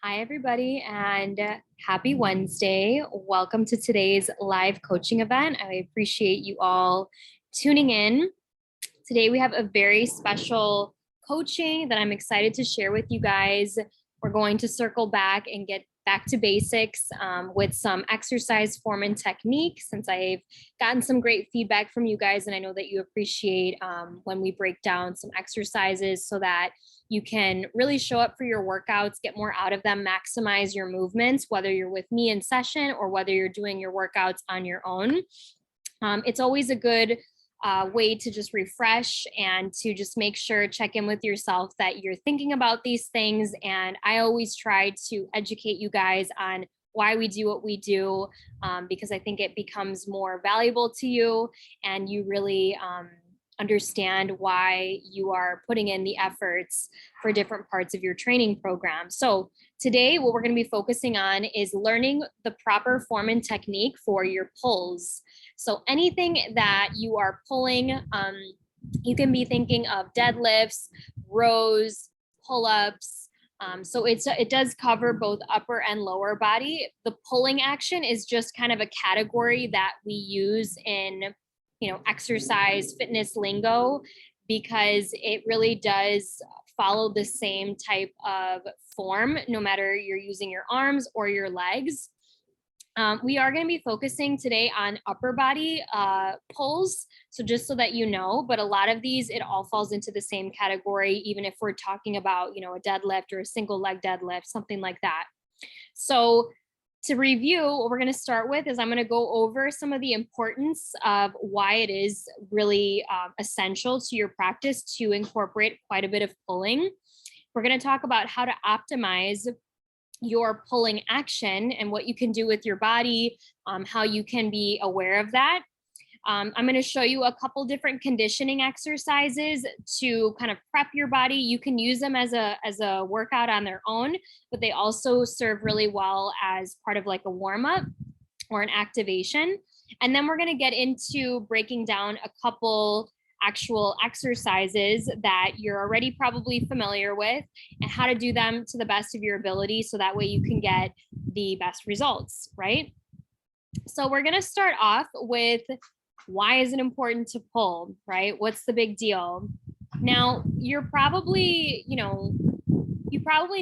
Hi, everybody, and happy Wednesday. Welcome to today's live coaching event. I appreciate you all tuning in. Today, we have a very special coaching that I'm excited to share with you guys. We're going to circle back and get back to basics with some exercise form and technique, since I've gotten some great feedback from you guys, and I know that you appreciate when we break down some exercises so that you can really show up for your workouts, get more out of them, maximize your movements, whether you're with me in session or whether you're doing your workouts on your own. It's always a good way to just refresh and to just make sure, check in with yourself that you're thinking about these things. And I always try to educate you guys on why we do what we do, because I think it becomes more valuable to you and you really understand why you are putting in the efforts for different parts of your training program. So today, what we're going to be focusing on is learning the proper form and technique for your pulls. So anything that you are pulling, you can be thinking of deadlifts, rows, pull-ups. So it does cover both upper and lower body. The pulling action is just kind of a category that we use in exercise fitness lingo, because it really does follow the same type of form, no matter you're using your arms or your legs. We are going to be focusing today on upper body pulls. So just so that you know, but a lot of these, it all falls into the same category, even if we're talking about, a deadlift or a single leg deadlift, something like that. So to review, what we're going to start with is I'm going to go over some of the importance of why it is really essential to your practice to incorporate quite a bit of pulling. We're going to talk about how to optimize your pulling action and what you can do with your body, how you can be aware of that. I'm going to show you a couple different conditioning exercises to kind of prep your body. You can use them as a workout on their own, but they also serve really well as part of like a warm-up or an activation. And then we're going to get into breaking down a couple actual exercises that you're already probably familiar with and how to do them to the best of your ability, so that way you can get the best results, right? So we're going to start off with, why is it important to pull, right? What's the big deal? Now, you probably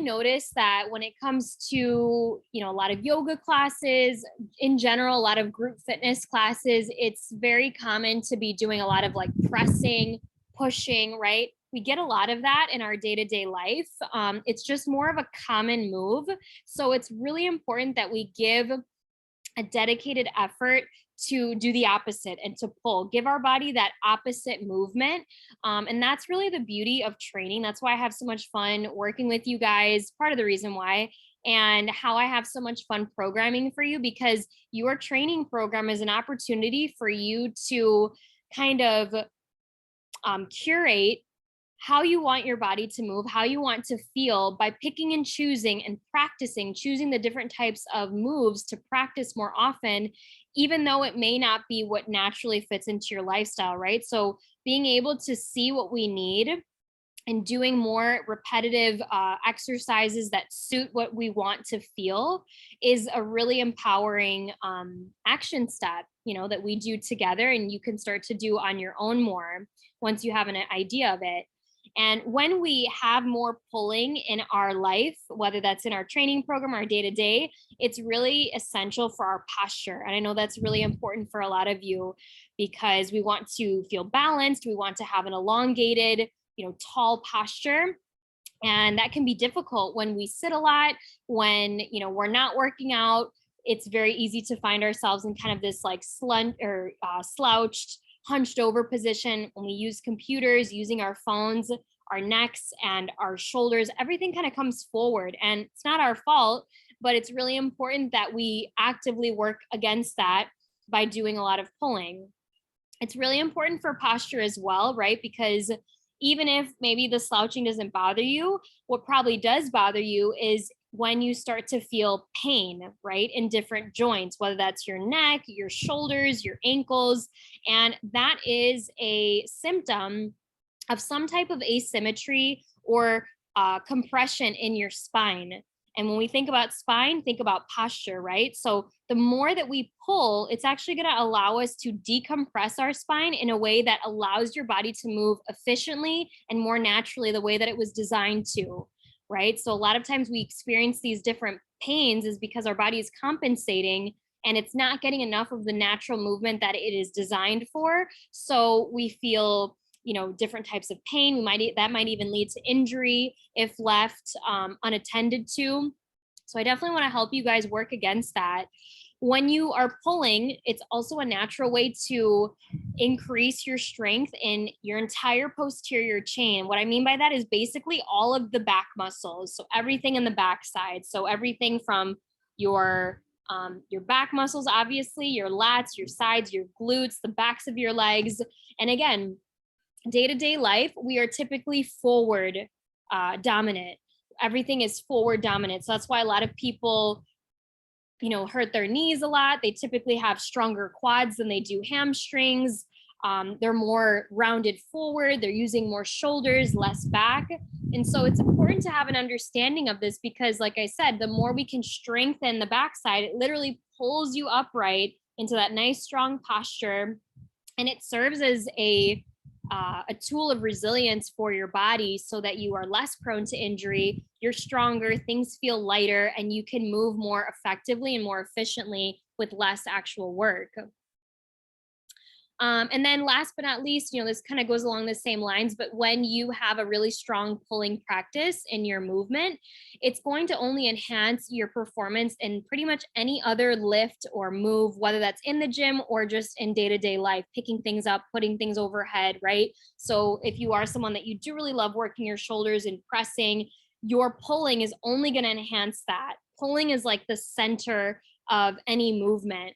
noticed that when it comes to, a lot of yoga classes, in general, a lot of group fitness classes, it's very common to be doing a lot of like pressing, pushing, right? We get a lot of that in our day-to-day life. It's just more of a common move. So it's really important that we give a dedicated effort to do the opposite and to pull, give our body that opposite movement. And that's really the beauty of training. That's why I have so much fun working with you guys, part of the reason why, and how I have so much fun programming for you, because your training program is an opportunity for you to kind of curate how you want your body to move, how you want to feel, by picking and choosing and practicing, choosing the different types of moves to practice more often, even though it may not be what naturally fits into your lifestyle, right? So being able to see what we need and doing more repetitive exercises that suit what we want to feel is a really empowering action step, that we do together, and you can start to do on your own more once you have an idea of it. And when we have more pulling in our life, whether that's in our training program or day to day, it's really essential for our posture. And I know that's really important for a lot of you, because we want to feel balanced. We want to have an elongated, tall posture. And that can be difficult when we sit a lot, when, we're not working out. It's very easy to find ourselves in kind of this like slouched, hunched over position. When we use computers, using our phones, our necks and our shoulders, everything kind of comes forward, and it's not our fault, but it's really important that we actively work against that by doing a lot of pulling. It's really important for posture as well, right? Because even if maybe the slouching doesn't bother you, what probably does bother you is when you start to feel pain, right, in different joints, whether that's your neck, your shoulders, your ankles. And that is a symptom of some type of asymmetry or compression in your spine. And when we think about spine, think about posture, right? So the more that we pull, it's actually going to allow us to decompress our spine in a way that allows your body to move efficiently and more naturally the way that it was designed to, right? So a lot of times we experience these different pains is because our body is compensating and it's not getting enough of the natural movement that it is designed for. So we feel, different types of pain. That might even lead to injury if left unattended to. So I definitely want to help you guys work against that. When you are pulling, it's also a natural way to increase your strength in your entire posterior chain. What I mean by that is basically all of the back muscles. So everything in the back side. So everything from your back muscles, obviously, your lats, your sides, your glutes, the backs of your legs. And again, day-to-day life, we are typically forward dominant. Everything is forward dominant. So that's why a lot of people, hurt their knees a lot. They typically have stronger quads than they do hamstrings. They're more rounded forward. They're using more shoulders, less back. And so it's important to have an understanding of this because, like I said, the more we can strengthen the backside, it literally pulls you upright into that nice, strong posture. And it serves as a tool of resilience for your body so that you are less prone to injury, you're stronger, things feel lighter, and you can move more effectively and more efficiently with less actual work. And then last but not least, this kind of goes along the same lines, but when you have a really strong pulling practice in your movement, it's going to only enhance your performance in pretty much any other lift or move, whether that's in the gym or just in day-to-day life, picking things up, putting things overhead, right? So if you are someone that you do really love working your shoulders and pressing, your pulling is only going to enhance that. Pulling is like the center of any movement.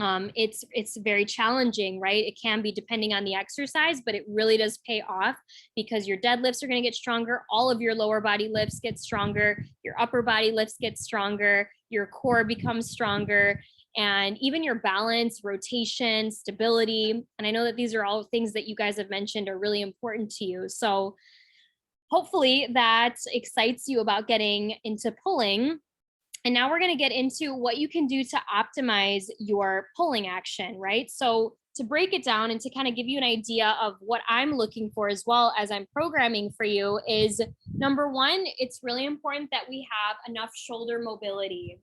It's very challenging, right? It can be depending on the exercise, but it really does pay off because your deadlifts are going to get stronger. All of your lower body lifts get stronger. Your upper body lifts get stronger. Your core becomes stronger. And even your balance, rotation, stability. And I know that these are all things that you guys have mentioned are really important to you. So hopefully that excites you about getting into pulling. And now we're going to get into what you can do to optimize your pulling action, right? So to break it down and to kind of give you an idea of what I'm looking for as well as I'm programming for you is number one, it's really important that we have enough shoulder mobility.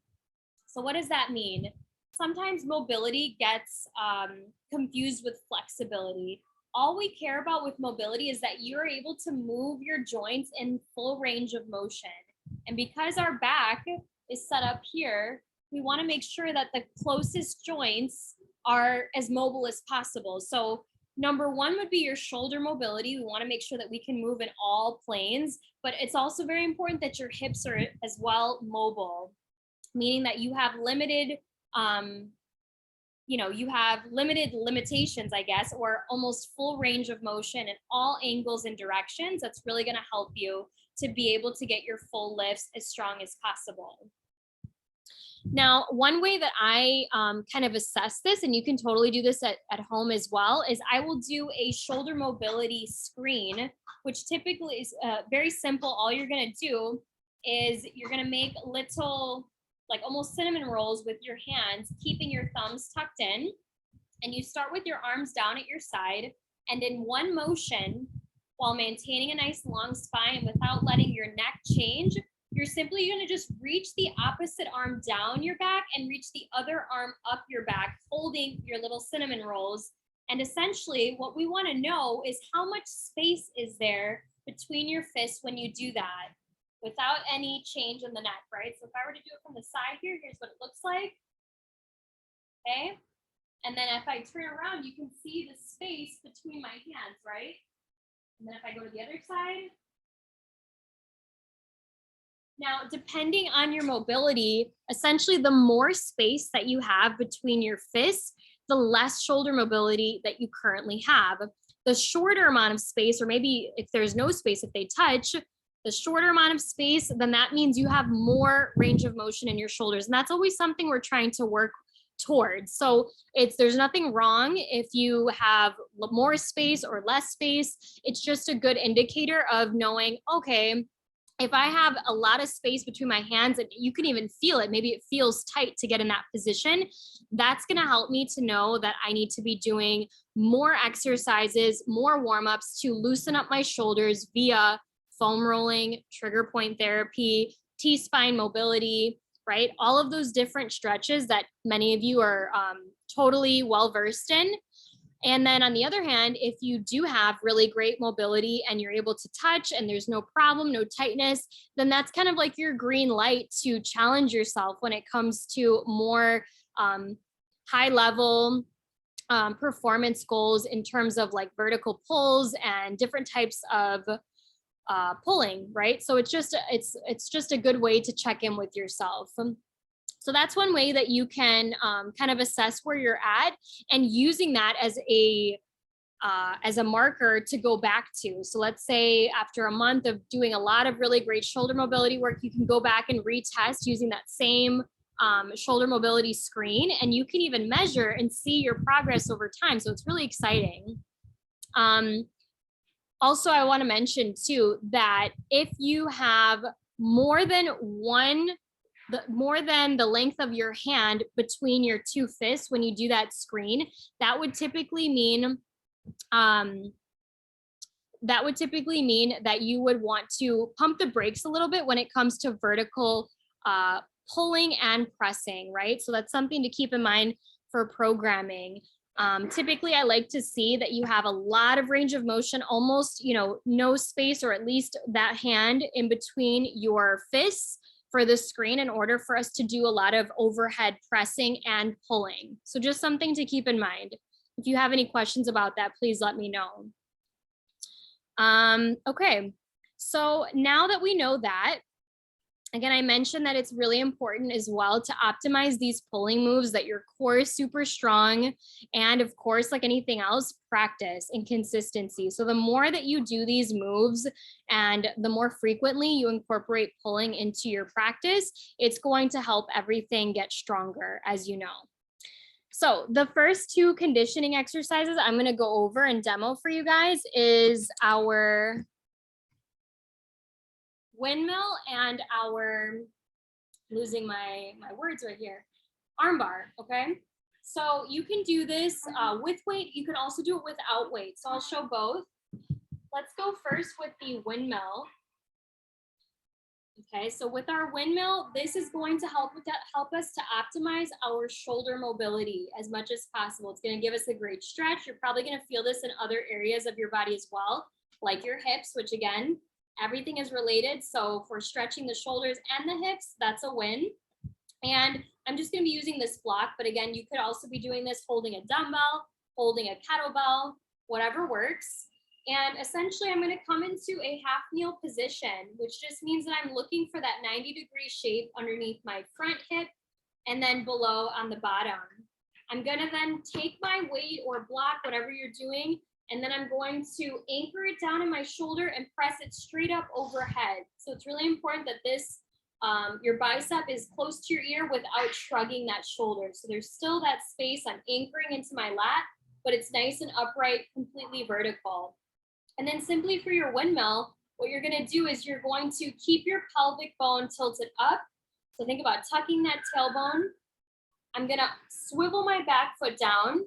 So what does that mean? Sometimes mobility gets confused with flexibility. All we care about with mobility is that you're able to move your joints in full range of motion. And because our back is set up here, we want to make sure that the closest joints are as mobile as possible. So number one would be your shoulder mobility. We want to make sure that we can move in all planes, but it's also very important that your hips are as well mobile, meaning that you have limited limitations, I guess, or almost full range of motion in all angles and directions. That's really going to help you to be able to get your full lifts as strong as possible. Now, one way that I kind of assess this, and you can totally do this at home as well, is I will do a shoulder mobility screen, which typically is very simple. All you're going to do is you're going to make little, like almost cinnamon rolls with your hands, keeping your thumbs tucked in. And you start with your arms down at your side. And in one motion, while maintaining a nice long spine without letting your neck change, you're simply going to just reach the opposite arm down your back and reach the other arm up your back, holding your little cinnamon rolls. And essentially what we want to know is how much space is there between your fists when you do that without any change in the neck, right? So if I were to do it from the side here, here's what it looks like. Okay. And then if I turn around, you can see the space between my hands, right? And then if I go to the other side. Now, depending on your mobility, essentially the more space that you have between your fists, the less shoulder mobility that you currently have. The shorter amount of space, or maybe if there's no space, if they touch, the shorter amount of space, then that means you have more range of motion in your shoulders. And that's always something we're trying to work towards. So there's nothing wrong if you have more space or less space. It's just a good indicator of knowing, okay, if I have a lot of space between my hands and you can even feel it, maybe it feels tight to get in that position, that's going to help me to know that I need to be doing more exercises, more warm-ups to loosen up my shoulders via foam rolling, trigger point therapy, T-spine mobility, right? All of those different stretches that many of you are totally well-versed in. And then on the other hand, if you do have really great mobility and you're able to touch and there's no problem, no tightness, then that's kind of like your green light to challenge yourself when it comes to more high level performance goals in terms of like vertical pulls and different types of pulling, right? So it's just a good way to check in with yourself. So that's one way that you can kind of assess where you're at, and using that as a marker to go back to. So let's say after a month of doing a lot of really great shoulder mobility work, you can go back and retest using that same shoulder mobility screen, and you can even measure and see your progress over time. So it's really exciting. Also, I want to mention too that if you have more than the length of your hand between your two fists when you do that screen, that would typically mean that you would want to pump the brakes a little bit when it comes to vertical pulling and pressing, right? So that's something to keep in mind for programming. Typically, I like to see that you have a lot of range of motion, almost, no space, or at least that hand in between your fists for the screen, in order for us to do a lot of overhead pressing and pulling. So just something to keep in mind. If you have any questions about that, please let me know. Okay, so now that we know that, again, I mentioned that it's really important as well to optimize these pulling moves, that your core is super strong. And of course, like anything else, practice and consistency. So the more that you do these moves and the more frequently you incorporate pulling into your practice, it's going to help everything get stronger, as you know. So the first two conditioning exercises I'm going to go over and demo for you guys is our windmill and our, losing my words right here, arm bar, okay? So you can do this with weight. You can also do it without weight. So I'll show both. Let's go first with the windmill. Okay, so with our windmill, this is going to help us to optimize our shoulder mobility as much as possible. It's going to give us a great stretch. You're probably going to feel this in other areas of your body as well, like your hips, which again, everything is related. So for stretching the shoulders and the hips, that's a win. And I'm just going to be using this block, but again, you could also be doing this holding a dumbbell, holding a kettlebell, whatever works. And essentially, I'm going to come into a half kneel position, which just means that I'm looking for that 90-degree shape underneath my front hip and then below on the bottom. I'm going to then take my weight or block, whatever you're doing, and then I'm going to anchor it down in my shoulder and press it straight up overhead. So it's really important that this, your bicep is close to your ear without shrugging that shoulder. So there's still that space. I'm anchoring into my lat, but it's nice and upright, completely vertical. And then simply for your windmill, what you're going to do is you're going to keep your pelvic bone tilted up. So think about tucking that tailbone. I'm going to swivel my back foot down.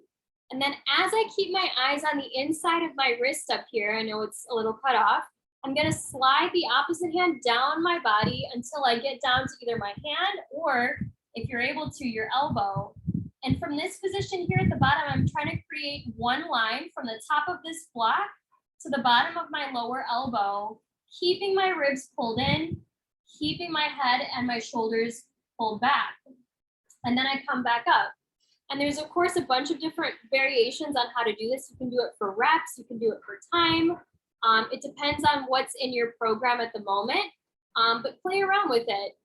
And then as I keep my eyes on the inside of my wrist up here, I know it's a little cut off, I'm going to slide the opposite hand down my body until I get down to either my hand or, if you're able to, your elbow. And from this position here at the bottom, I'm trying to create one line from the top of this block to the bottom of my lower elbow, keeping my ribs pulled in, keeping my head and my shoulders pulled back. And then I come back up. And there's, of course, a bunch of different variations on how to do this. You can do it for reps. You can do it for time. It depends on what's in your program at the moment, but play around with it,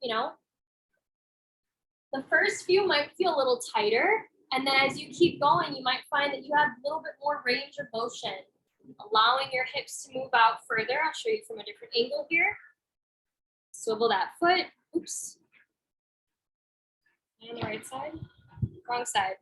The first few might feel a little tighter. And then as you keep going, you might find that you have a little bit more range of motion, allowing your hips to move out further. I'll show you from a different angle here. Swivel that foot. Oops. On the right side. Wrong side.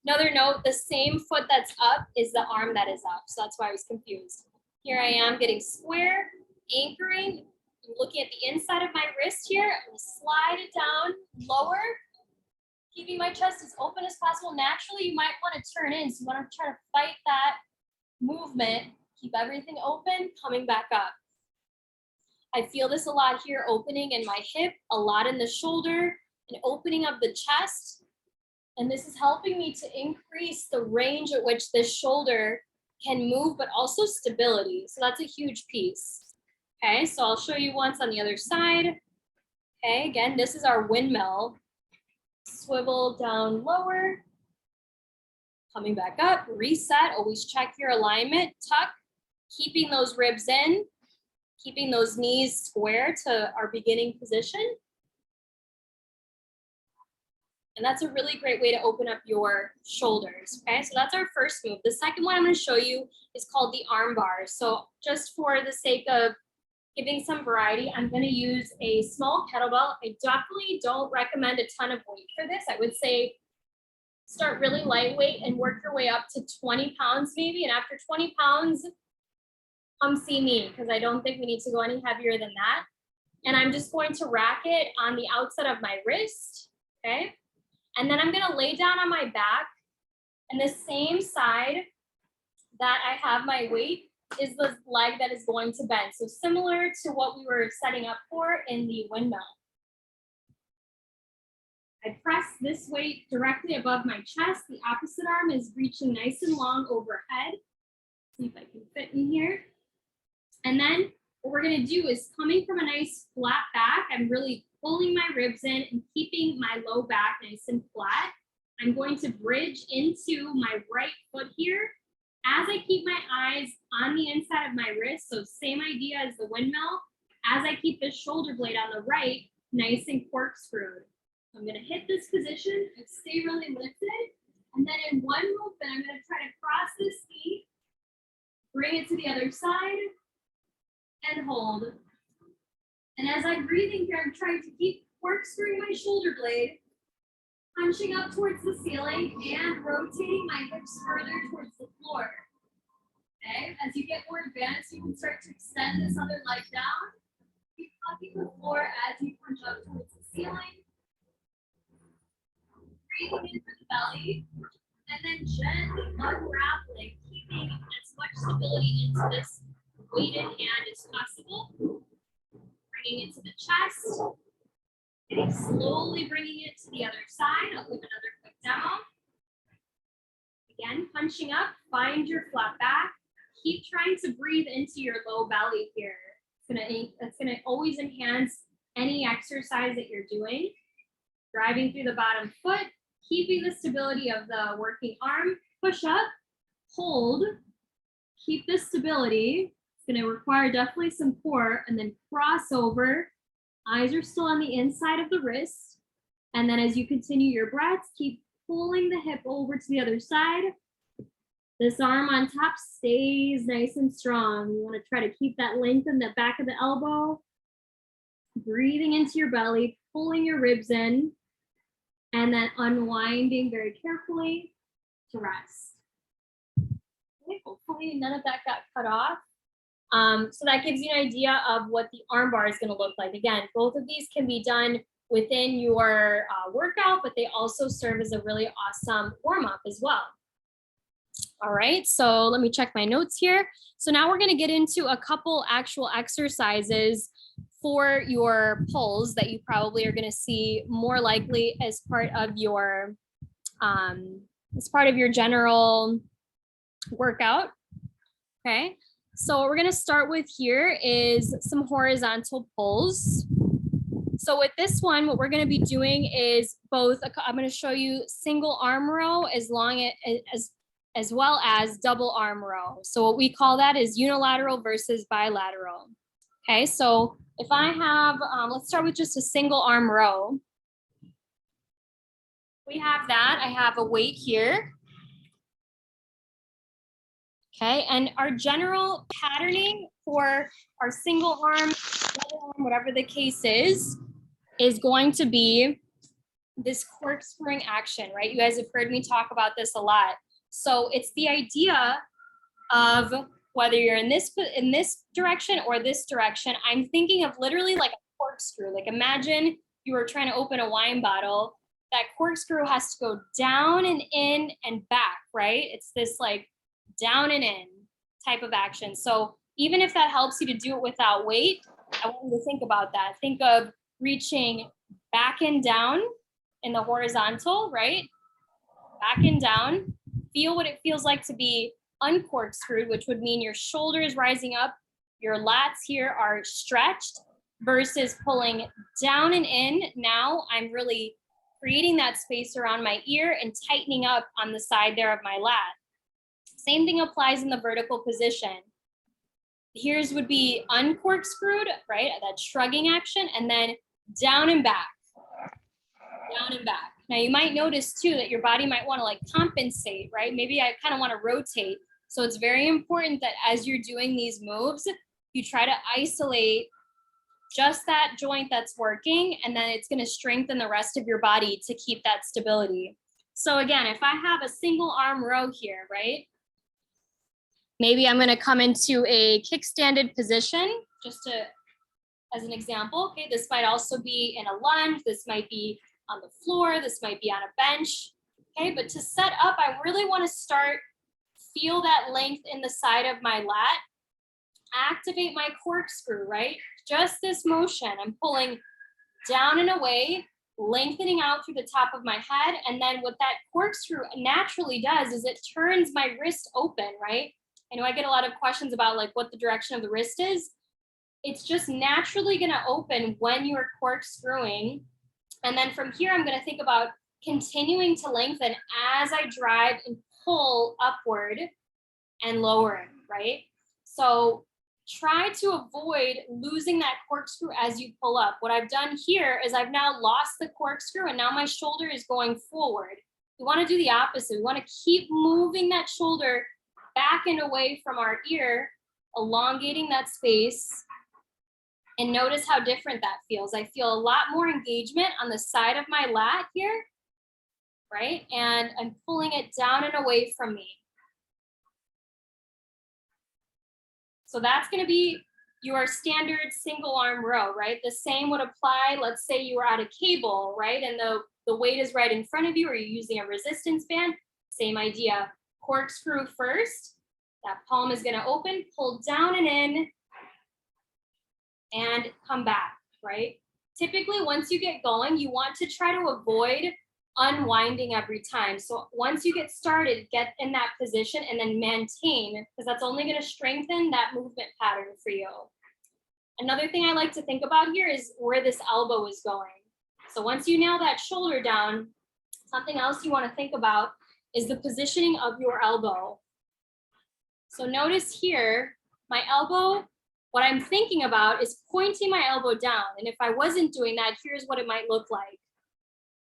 Another note, the same foot that's up is the arm that is up. So that's why I was confused. Here I am getting square, anchoring, I'm looking at the inside of my wrist here. I'm gonna slide it down lower, keeping my chest as open as possible. Naturally, you might want to turn in, so you want to try to fight that movement. Keep everything open, coming back up. I feel this a lot here, opening in my hip, a lot in the shoulder, and opening up the chest. And this is helping me to increase the range at which this shoulder can move, but also stability. So that's a huge piece. Okay, so I'll show you once on the other side. Okay, again, this is our windmill. Swivel down lower, coming back up, reset, always check your alignment, tuck, keeping those ribs in, keeping those knees square to our beginning position. And that's a really great way to open up your shoulders, okay? So that's our first move. The second one I'm gonna show you is called the arm bar. So just for the sake of giving some variety, I'm gonna use a small kettlebell. I definitely don't recommend a ton of weight for this. I would say start really lightweight and work your way up to 20 pounds maybe. And after 20 pounds, come see me, because I don't think we need to go any heavier than that. And I'm just going to rack it on the outside of my wrist, okay? And then I'm gonna lay down on my back, and the same side that I have my weight is the leg that is going to bend. So similar to what we were setting up for in the windmill. I press this weight directly above my chest. The opposite arm is reaching nice and long overhead. See if I can fit in here. And then what we're gonna do is, coming from a nice flat back, I'm really pulling my ribs in and keeping my low back nice and flat. I'm going to bridge into my right foot here as I keep my eyes on the inside of my wrist. So same idea as the windmill, as I keep this shoulder blade on the right, nice and corkscrewed. I'm gonna hit this position and stay really lifted. And then in one movement, I'm gonna try to cross this knee, bring it to the other side, and hold. And as I'm breathing here, I'm trying to keep corkscrewing my shoulder blade, punching up towards the ceiling, and rotating my hips further towards the floor. Okay, as you get more advanced, you can start to extend this other leg down. Keep hugging the floor as you punch up towards the ceiling. Breathing in through the belly, and then gently unraveling, keeping as much stability into this weighted hand as possible. Bringing it to the chest, and slowly bringing it to the other side. I'll give another quick demo. Again, punching up, find your flat back. Keep trying to breathe into your low belly here. It's gonna always enhance any exercise that you're doing. Driving through the bottom foot, keeping the stability of the working arm. Push up, hold, keep this stability. It's gonna require definitely some core, and then cross over. Eyes are still on the inside of the wrist. And then as you continue your breaths, keep pulling the hip over to the other side. This arm on top stays nice and strong. You wanna try to keep that length in the back of the elbow. Breathing into your belly, pulling your ribs in, and then unwinding very carefully to rest. Okay, hopefully none of that got cut off. So that gives you an idea of what the arm bar is going to look like. Again, both of these can be done within your workout, but they also serve as a really awesome warm-up as well. All right, so let me check my notes here. So now we're going to get into a couple actual exercises for your pulls that you probably are going to see more likely as part of your general workout. Okay. So what we're gonna start with here is some horizontal pulls. So with this one, what we're gonna be doing is I'm gonna show you single arm row as well as double arm row. So what we call that is unilateral versus bilateral. Okay, so if I have, let's start with just a single arm row. We have that, I have a weight here. Okay, and our general patterning for our single arm, double arm, whatever the case is going to be this corkscrewing action, right? You guys have heard me talk about this a lot. So it's the idea of whether you're in this direction or this direction, I'm thinking of literally like a corkscrew. Like imagine you were trying to open a wine bottle. That corkscrew has to go down and in and back, right? It's this like down and in type of action. So even if that helps you to do it without weight, I want you to think about that. Think of reaching back and down in the horizontal, right? Back and down. Feel what it feels like to be uncorkscrewed, which would mean your shoulders rising up, your lats here are stretched, versus pulling down and in. Now I'm really creating that space around my ear and tightening up on the side there of my lat. Same thing applies in the vertical position. Here's would be uncorkscrewed, right? That shrugging action, and then down and back, down and back. Now you might notice too that your body might want to like compensate, right? Maybe I kind of want to rotate. So it's very important that as you're doing these moves, you try to isolate just that joint that's working, and then it's going to strengthen the rest of your body to keep that stability. So again, if I have a single arm row here, right? Maybe I'm going to come into a kickstanded position just to, as an example. Okay, this might also be in a lunge. This might be on the floor. This might be on a bench. Okay, but to set up, I really want to feel that length in the side of my lat. Activate my corkscrew, right? Just this motion. I'm pulling down and away, lengthening out through the top of my head. And then what that corkscrew naturally does is it turns my wrist open, right? I know I get a lot of questions about like what the direction of the wrist is. It's just naturally going to open when you are corkscrewing. And then from here, I'm going to think about continuing to lengthen as I drive and pull upward and lowering, right? So try to avoid losing that corkscrew as you pull up. What I've done here is I've now lost the corkscrew and now my shoulder is going forward. We want to do the opposite. We want to keep moving that shoulder back and away from our ear, elongating that space. And notice how different that feels. I feel a lot more engagement on the side of my lat here, right? And I'm pulling it down and away from me. So that's going to be your standard single arm row, right? The same would apply, let's say you were at a cable, right? And the weight is right in front of you, or you're using a resistance band. Same idea. Corkscrew first. That palm is going to open, pull down and in, and come back, right? Typically, once you get going, you want to try to avoid unwinding every time. So once you get started, get in that position and then maintain, because that's only going to strengthen that movement pattern for you. Another thing I like to think about here is where this elbow is going. So once you nail that shoulder down, something else you want to think about is the positioning of your elbow. So notice here, my elbow, what I'm thinking about is pointing my elbow down. And if I wasn't doing that, here's what it might look like.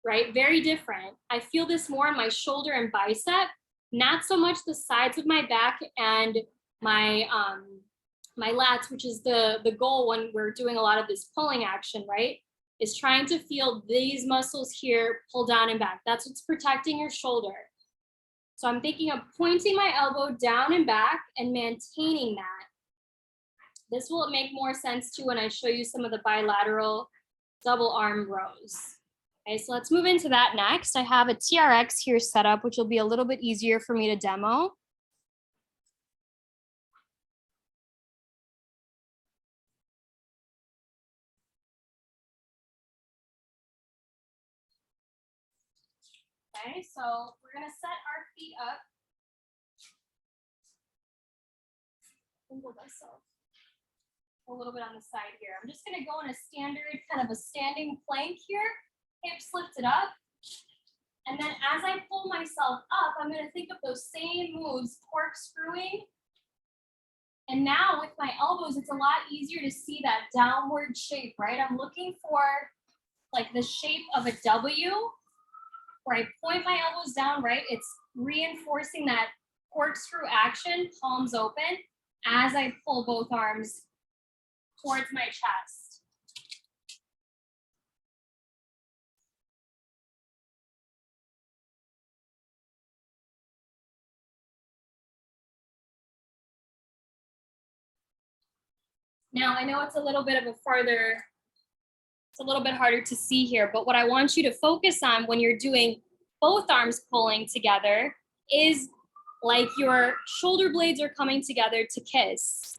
Right? Very different. I feel this more in my shoulder and bicep, not so much the sides of my back and my my lats, which is the goal when we're doing a lot of this pulling action, right? Is trying to feel these muscles here pull down and back. That's what's protecting your shoulder. So I'm thinking of pointing my elbow down and back and maintaining that. This will make more sense too when I show you some of the bilateral double arm rows. Okay, so let's move into that next. I have a TRX here set up, which will be a little bit easier for me to demo. Okay, so we're gonna set our feet up. A little bit on the side here. I'm just gonna go in a standard, kind of a standing plank here, hips lifted up. And then as I pull myself up, I'm gonna think of those same moves, corkscrewing. And now with my elbows, it's a lot easier to see that downward shape, right? I'm looking for like the shape of a W, where I point my elbows down, right? It's reinforcing that corkscrew action, palms open, as I pull both arms towards my chest. Now, I know it's a little bit of a farther, it's a little bit harder to see here, but what I want you to focus on when you're doing both arms pulling together is like your shoulder blades are coming together to kiss.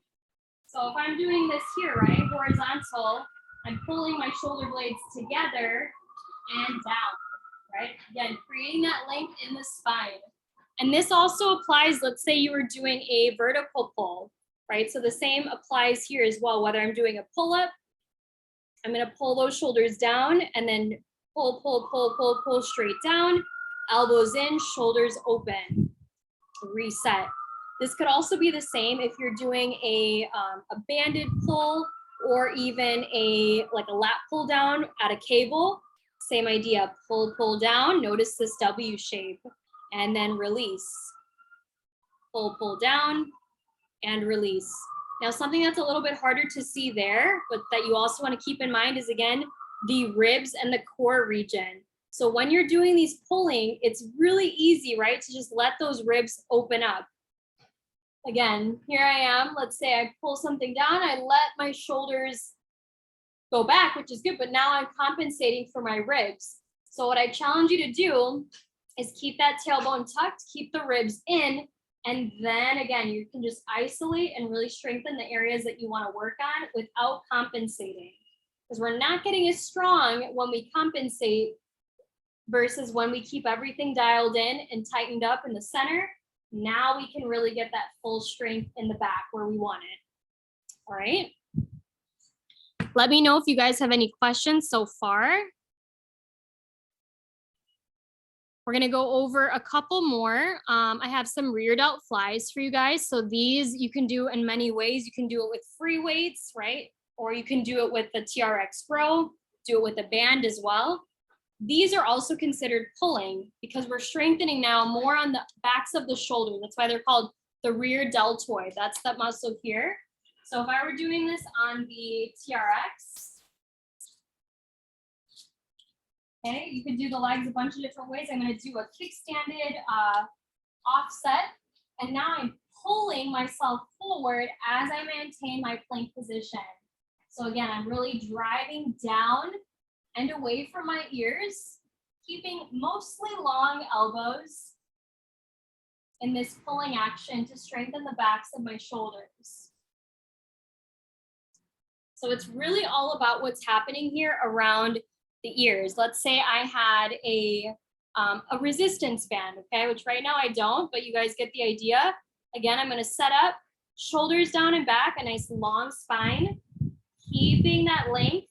So if I'm doing this here, right, horizontal, I'm pulling my shoulder blades together and down, right? Again, creating that length in the spine. And this also applies, let's say you were doing a vertical pull, right? So the same applies here as well, whether I'm doing a pull-up, I'm gonna pull those shoulders down and then pull, pull, pull, pull, pull straight down, elbows in, shoulders open, reset. This could also be the same if you're doing a banded pull or even like a lat pull down at a cable. Same idea, pull, pull down, notice this W shape, and then release. Pull, pull down, and release. Now, something that's a little bit harder to see there, but that you also want to keep in mind is, again, the ribs and the core region. So when you're doing these pulling, it's really easy, right, to just let those ribs open up. Again, here I am. Let's say I pull something down. I let my shoulders go back, which is good, but now I'm compensating for my ribs. So what I challenge you to do is keep that tailbone tucked, keep the ribs in, and then again, you can just isolate and really strengthen the areas that you want to work on without compensating. Because we're not getting as strong when we compensate versus when we keep everything dialed in and tightened up in the center. Now we can really get that full strength in the back where we want it. All right. Let me know if you guys have any questions so far. We're gonna go over a couple more. I have some rear delt flies for you guys. So these you can do in many ways. You can do it with free weights, right? Or you can do it with the TRX Pro, do it with a band as well. These are also considered pulling because we're strengthening now more on the backs of the shoulder. That's why they're called the rear deltoid. That's that muscle here. So if I were doing this on the TRX, okay, you could do the legs a bunch of different ways. I'm going to do a kickstanded offset, and now I'm pulling myself forward as I maintain my plank position. So again, I'm really driving down and away from my ears, keeping mostly long elbows in this pulling action to strengthen the backs of my shoulders. So it's really all about what's happening here around the ears. Let's say I had a resistance band, okay, which right now I don't, but you guys get the idea. Again, I'm gonna set up, shoulders down and back, a nice long spine, keeping that length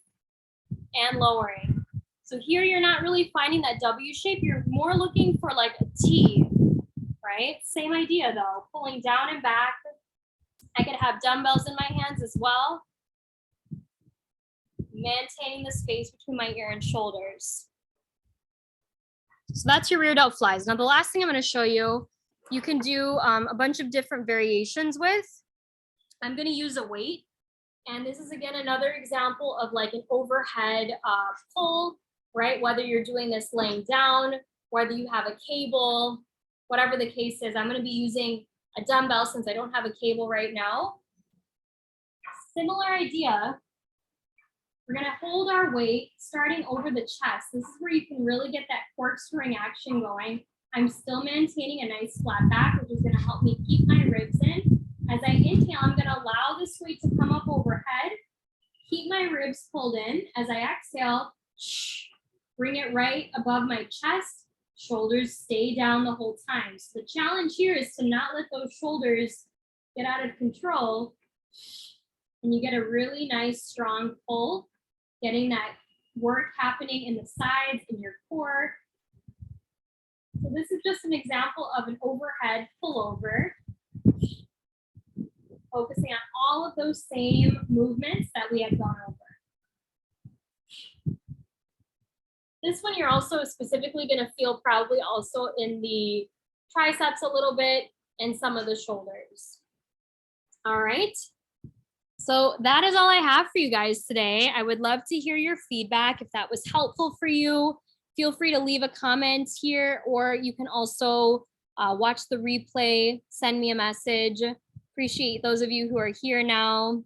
and lowering. So here you're not really finding that W shape, you're more looking for like a T, right? Same idea though, pulling down and back. I could have dumbbells in my hands as well, maintaining the space between my ear and shoulders. So that's your rear delt flies. Now the last thing I'm going to show you, you can do a bunch of different variations with. I'm going to use a weight, and this is again another example of like an overhead pull, right? Whether you're doing this laying down, whether you have a cable, whatever the case is. I'm going to be using a dumbbell since I don't have a cable right now. Similar idea. We're gonna hold our weight starting over the chest. This is where you can really get that corkscrewing action going. I'm still maintaining a nice flat back, which is gonna help me keep my ribs in. As I inhale, I'm gonna allow this weight to come up overhead, keep my ribs pulled in. As I exhale, bring it right above my chest, shoulders stay down the whole time. So the challenge here is to not let those shoulders get out of control, and you get a really nice strong pull, getting that work happening in the sides, in your core. So this is just an example of an overhead pullover, focusing on all of those same movements that we have gone over. This one you're also specifically going to feel probably also in the triceps a little bit and some of the shoulders. All right. So that is all I have for you guys today. I would love to hear your feedback. If that was helpful for you, feel free to leave a comment here, or you can also watch the replay, send me a message. Appreciate those of you who are here now.